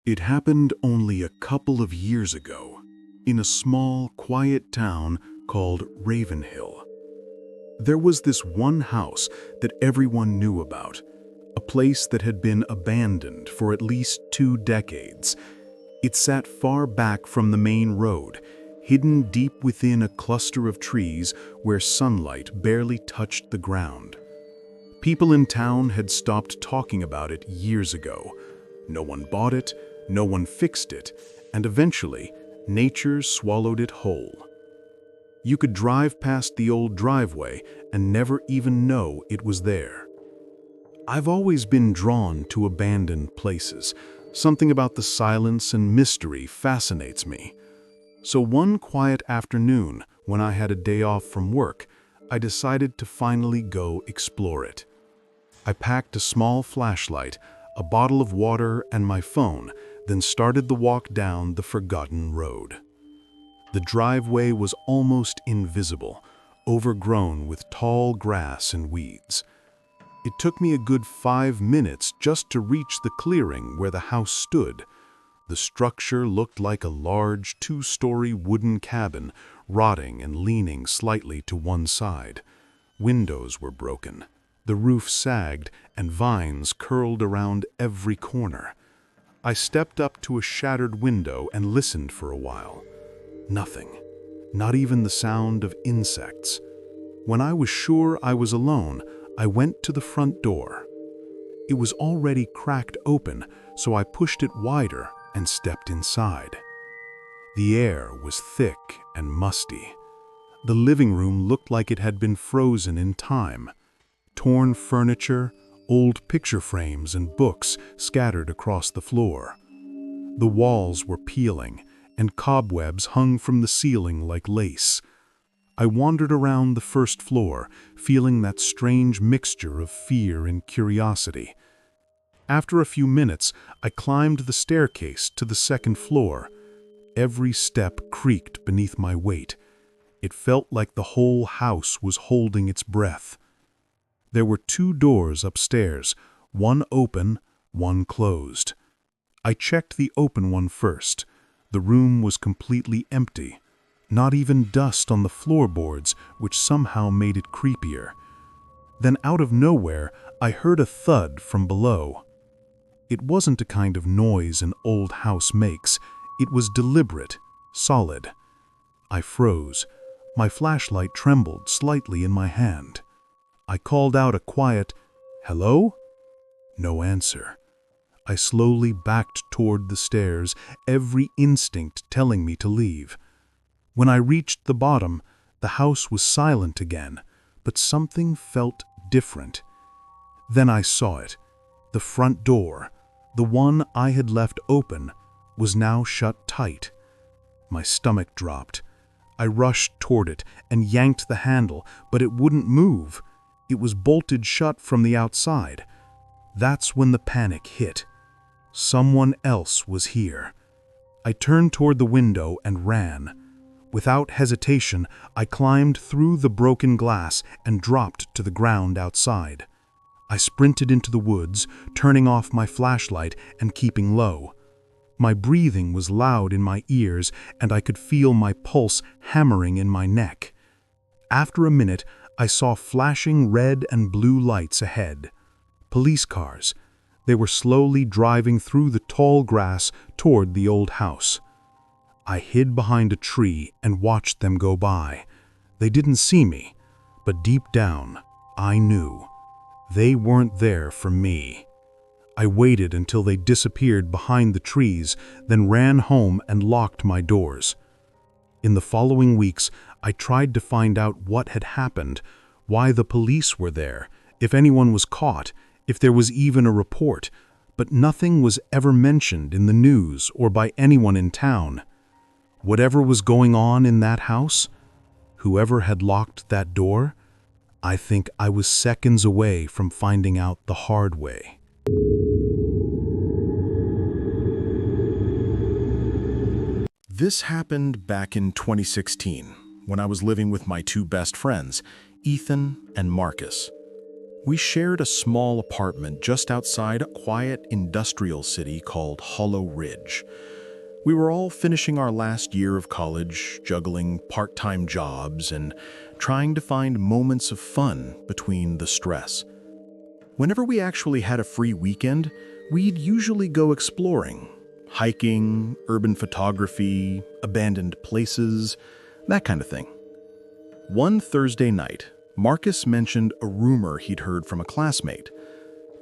It happened only a couple of years ago, in a small, quiet town called Ravenhill. There was this one house that everyone knew about, a place that had been abandoned for at least 2 decades. It sat far back from the main road, hidden deep within a cluster of trees where sunlight barely touched the ground. People in town had stopped talking about it years ago. No one bought it, no one fixed it, and eventually, nature swallowed it whole. You could drive past the old driveway and never even know it was there. I've always been drawn to abandoned places. Something about the silence and mystery fascinates me. So one quiet afternoon, when I had a day off from work, I decided to finally go explore it. I packed a small flashlight, a bottle of water, and my phone, then started the walk down the forgotten road. The driveway was almost invisible, overgrown with tall grass and weeds. It took me a good 5 minutes just to reach the clearing where the house stood. The structure looked like a large 2-story wooden cabin, rotting and leaning slightly to one side. Windows were broken. The roof sagged, and vines curled around every corner. I stepped up to a shattered window and listened for a while. Nothing, not even the sound of insects. When I was sure I was alone, I went to the front door. It was already cracked open, so I pushed it wider and stepped inside. The air was thick and musty. The living room looked like it had been frozen in time. Torn furniture, old picture frames, and books scattered across the floor. The walls were peeling, and cobwebs hung from the ceiling like lace. I wandered around the first floor, feeling that strange mixture of fear and curiosity. After a few minutes, I climbed the staircase to the second floor. Every step creaked beneath my weight. It felt like the whole house was holding its breath. There were 2 doors upstairs, one open, one closed. I checked the open one first. The room was completely empty. Not even dust on the floorboards, which somehow made it creepier. Then out of nowhere, I heard a thud from below. It wasn't a kind of noise an old house makes. It was deliberate, solid. I froze. My flashlight trembled slightly in my hand. I called out a quiet, "Hello?" No answer. I slowly backed toward the stairs, every instinct telling me to leave. When I reached the bottom, the house was silent again, but something felt different. Then I saw it. The front door, the one I had left open, was now shut tight. My stomach dropped. I rushed toward it and yanked the handle, but it wouldn't move. It was bolted shut from the outside. That's when the panic hit. Someone else was here. I turned toward the window and ran. Without hesitation, I climbed through the broken glass and dropped to the ground outside. I sprinted into the woods, turning off my flashlight and keeping low. My breathing was loud in my ears, and I could feel my pulse hammering in my neck. After a minute, I saw flashing red and blue lights ahead. Police cars. They were slowly driving through the tall grass toward the old house. I hid behind a tree and watched them go by. They didn't see me, but deep down, I knew. They weren't there for me. I waited until they disappeared behind the trees, then ran home and locked my doors. In the following weeks, I tried to find out what had happened, why the police were there, if anyone was caught, if there was even a report, but nothing was ever mentioned in the news or by anyone in town. Whatever was going on in that house, whoever had locked that door, I think I was seconds away from finding out the hard way. This happened back in 2016, when I was living with my 2 best friends, Ethan and Marcus. We shared a small apartment just outside a quiet industrial city called Hollow Ridge. We were all finishing our last year of college, juggling part-time jobs and trying to find moments of fun between the stress. Whenever we actually had a free weekend, we'd usually go exploring, hiking, urban photography, abandoned places, that kind of thing. One Thursday night, Marcus mentioned a rumor he'd heard from a classmate.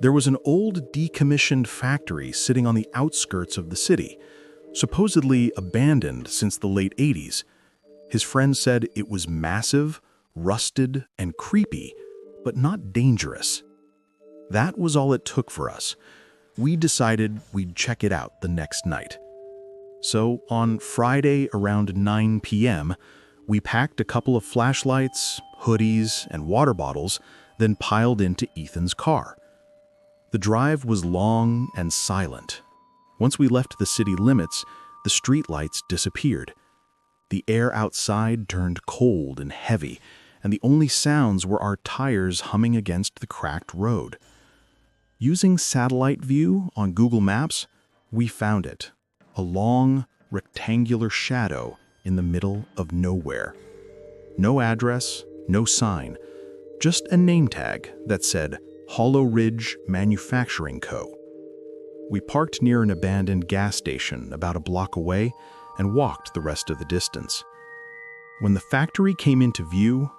There was an old decommissioned factory sitting on the outskirts of the city, supposedly abandoned since the late 80s. His friend said it was massive, rusted, and creepy, but not dangerous. That was all it took for us. We decided we'd check it out the next night. So on Friday around 9 p.m., we packed a couple of flashlights, hoodies, and water bottles, then piled into Ethan's car. The drive was long and silent. Once we left the city limits, the streetlights disappeared. The air outside turned cold and heavy, and the only sounds were our tires humming against the cracked road. Using satellite view on Google Maps, we found it, a long, rectangular shadow in the middle of nowhere. No address, no sign, just a name tag that said Hollow Ridge Manufacturing Co. We parked near an abandoned gas station about a block away and walked the rest of the distance. When the factory came into view,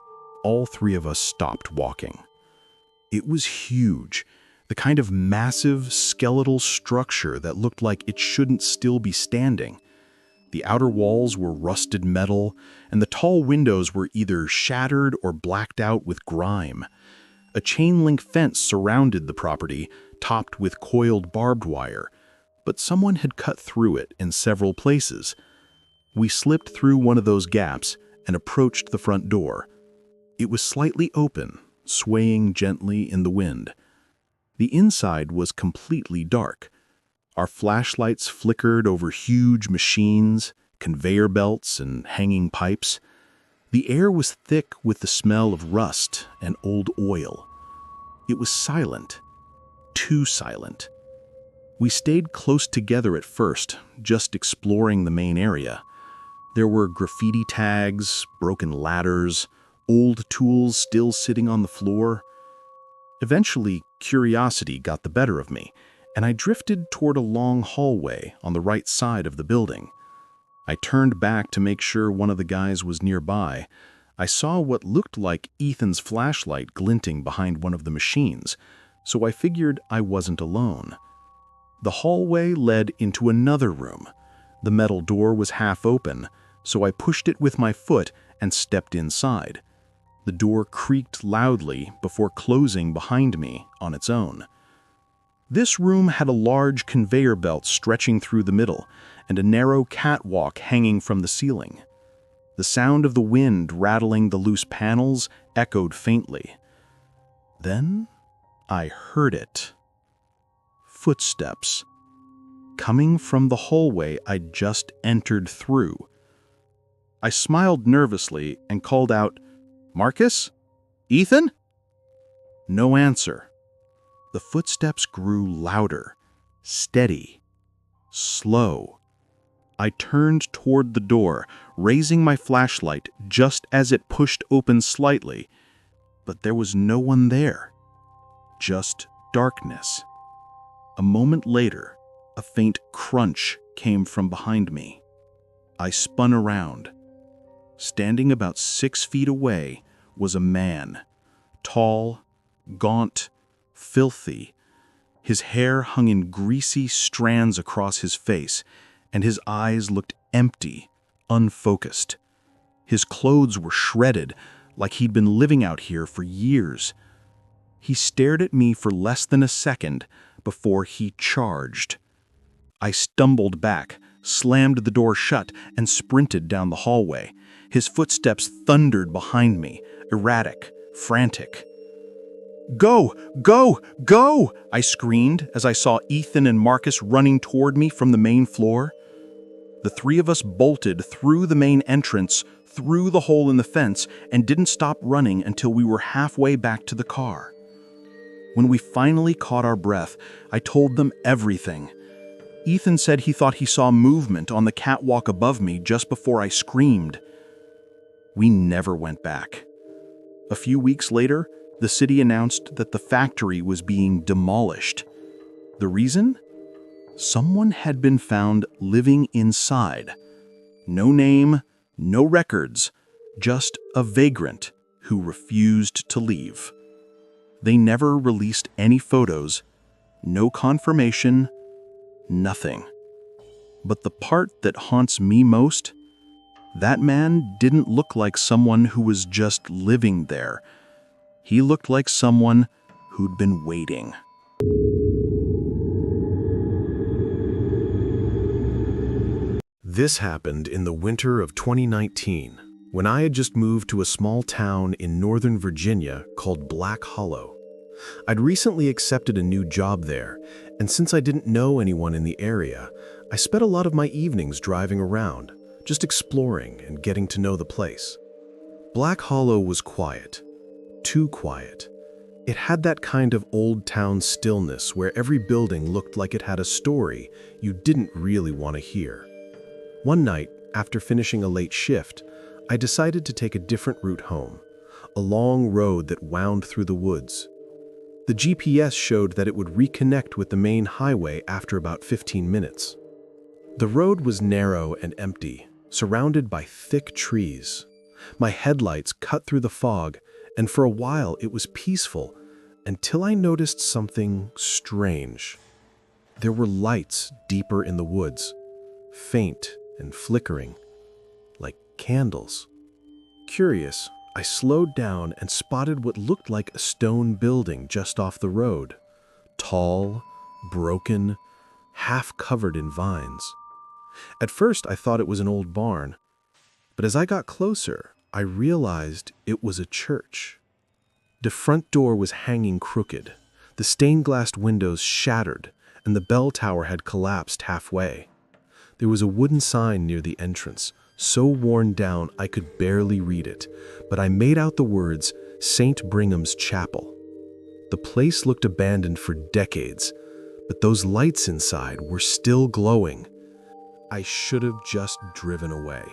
all three of us stopped walking. It was huge, the kind of massive skeletal structure that looked like it shouldn't still be standing. The outer walls were rusted metal, and the tall windows were either shattered or blacked out with grime. A chain-link fence surrounded the property, topped with coiled barbed wire, but someone had cut through it in several places. We slipped through one of those gaps and approached the front door. It was slightly open, swaying gently in the wind. The inside was completely dark. Our flashlights flickered over huge machines, conveyor belts, and hanging pipes. The air was thick with the smell of rust and old oil. It was silent, too silent. We stayed close together at first, just exploring the main area. There were graffiti tags, broken ladders, old tools still sitting on the floor. Eventually, curiosity got the better of me, and I drifted toward a long hallway on the right side of the building. I turned back to make sure one of the guys was nearby. I saw what looked like Ethan's flashlight glinting behind one of the machines, so I figured I wasn't alone. The hallway led into another room. The metal door was half open, so I pushed it with my foot and stepped inside. The door creaked loudly before closing behind me on its own. This room had a large conveyor belt stretching through the middle and a narrow catwalk hanging from the ceiling. The sound of the wind rattling the loose panels echoed faintly. Then I heard it. Footsteps. Coming from the hallway I'd just entered through. I smiled nervously and called out, "Marcus? Ethan?" No answer. The footsteps grew louder, steady, slow. I turned toward the door, raising my flashlight just as it pushed open slightly, but there was no one there. Just darkness. A moment later, a faint crunch came from behind me. I spun around. Standing about 6 feet away was a man, tall, gaunt, filthy. His hair hung in greasy strands across his face, and his eyes looked empty, unfocused. His clothes were shredded, like he'd been living out here for years. He stared at me for less than a second before he charged. I stumbled back, slammed the door shut, and sprinted down the hallway. His footsteps thundered behind me, erratic, frantic. "Go! Go! Go!" I screamed as I saw Ethan and Marcus running toward me from the main floor. The three of us bolted through the main entrance, through the hole in the fence, and didn't stop running until we were halfway back to the car. When we finally caught our breath, I told them everything. Ethan said he thought he saw movement on the catwalk above me just before I screamed. We never went back. A few weeks later, the city announced that the factory was being demolished. The reason? Someone had been found living inside. No name, no records, just a vagrant who refused to leave. They never released any photos, no confirmation, nothing. But the part that haunts me most, that man didn't look like someone who was just living there. He looked like someone who'd been waiting. This happened in the winter of 2019, when I had just moved to a small town in Northern Virginia called Black Hollow. I'd recently accepted a new job there, and since I didn't know anyone in the area, I spent a lot of my evenings driving around, just exploring and getting to know the place. Black Hollow was quiet, too quiet. It had that kind of old town stillness where every building looked like it had a story you didn't really want to hear. One night, after finishing a late shift, I decided to take a different route home, a long road that wound through the woods. The GPS showed that it would reconnect with the main highway after about 15 minutes. The road was narrow and empty, surrounded by thick trees. My headlights cut through the fog, and for a while it was peaceful until I noticed something strange. There were lights deeper in the woods, faint and flickering, like candles. Curious, I slowed down and spotted what looked like a stone building just off the road. Tall, broken, half covered in vines. At first I thought it was an old barn, but as I got closer, I realized it was a church. The front door was hanging crooked, the stained glass windows shattered, and the bell tower had collapsed halfway. There was a wooden sign near the entrance, so worn down I could barely read it, but I made out the words, St. Brigham's Chapel. The place looked abandoned for decades, but those lights inside were still glowing. I should have just driven away.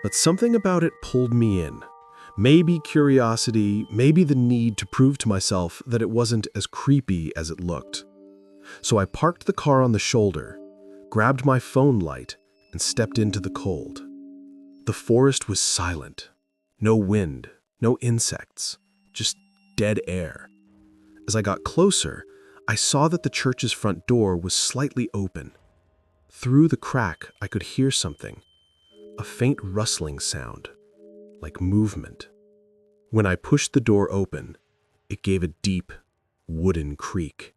But something about it pulled me in. Maybe curiosity, maybe the need to prove to myself that it wasn't as creepy as it looked. So I parked the car on the shoulder, grabbed my phone light, and stepped into the cold. The forest was silent. No wind, no insects, just dead air. As I got closer, I saw that the church's front door was slightly open. Through the crack, I could hear something, a faint rustling sound, like movement. When I pushed the door open, it gave a deep, wooden creak.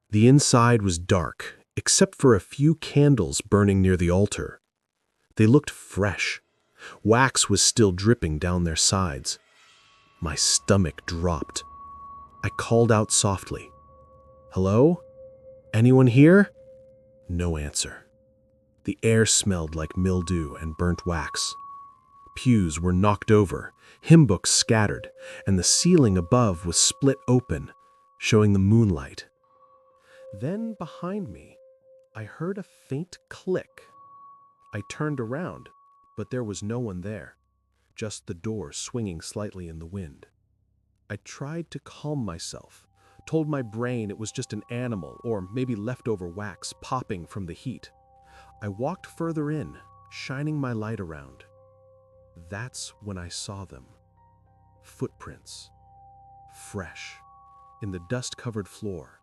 The inside was dark, except for a few candles burning near the altar. They looked fresh. Wax was still dripping down their sides. My stomach dropped. I called out softly, "Hello? Anyone here?" No answer. The air smelled like mildew and burnt wax. Pews were knocked over, hymn books scattered, and the ceiling above was split open, showing the moonlight. Then behind me, I heard a faint click. I turned around, but there was no one there, just the door swinging slightly in the wind. I tried to calm myself, told my brain it was just an animal or maybe leftover wax popping from the heat. I walked further in, shining my light around. That's when I saw them. Footprints. Fresh, in the dust-covered floor.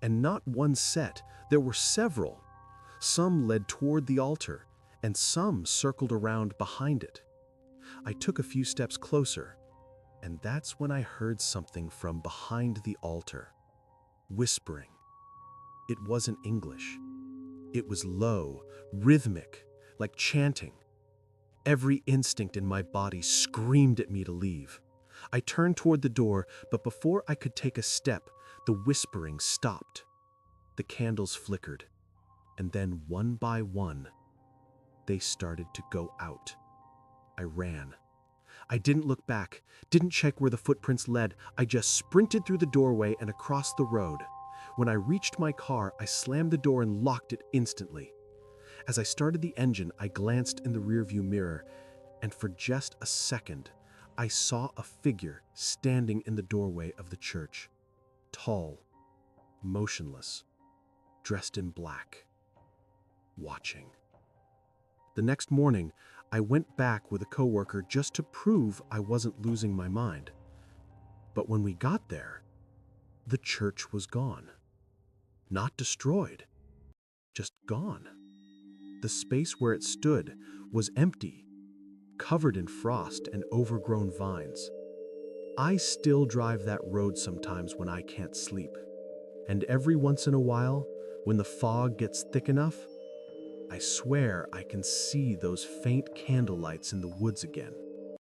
And not one set, there were several. Some led toward the altar, and some circled around behind it. I took a few steps closer, and that's when I heard something from behind the altar. Whispering. It wasn't English. It was low, rhythmic, like chanting. Every instinct in my body screamed at me to leave. I turned toward the door, but before I could take a step, the whispering stopped. The candles flickered, and then one by one, they started to go out. I ran. I didn't look back, didn't check where the footprints led. I just sprinted through the doorway and across the road. When I reached my car, I slammed the door and locked it instantly. As I started the engine, I glanced in the rearview mirror, and for just a second, I saw a figure standing in the doorway of the church. Tall, motionless, dressed in black, watching. The next morning, I went back with a coworker just to prove I wasn't losing my mind. But when we got there, the church was gone. Not destroyed, just gone. The space where it stood was empty, covered in frost and overgrown vines. I still drive that road sometimes when I can't sleep. And every once in a while, when the fog gets thick enough, I swear I can see those faint candlelights in the woods again.